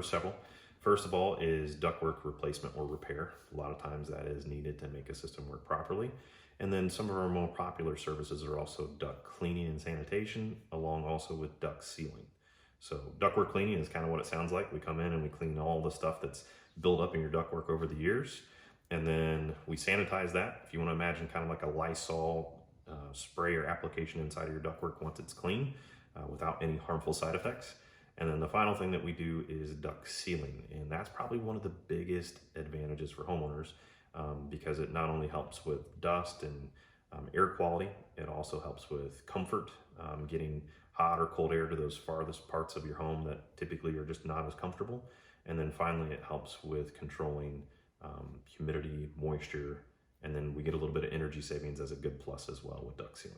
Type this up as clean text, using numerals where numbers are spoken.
several. First of all is ductwork replacement or repair. A lot of times that is needed to make a system work properly. And then some of our more popular services are also duct cleaning and sanitation, along also with duct sealing. So ductwork cleaning is kind of what it sounds like. We come in and we clean all the stuff that's built up in your ductwork over the years. And then we sanitize that. If you want to imagine kind of like a Lysol spray or application inside of your ductwork once it's clean without any harmful side effects. And then the final thing that we do is duct sealing. And that's probably one of the biggest advantages for homeowners because it not only helps with dust and air quality, it also helps with comfort, getting hot or cold air to those farthest parts of your home that typically are just not as comfortable. And then finally, it helps with controlling humidity, moisture, and then we get a little bit of energy savings as a good plus as well with duct sealing.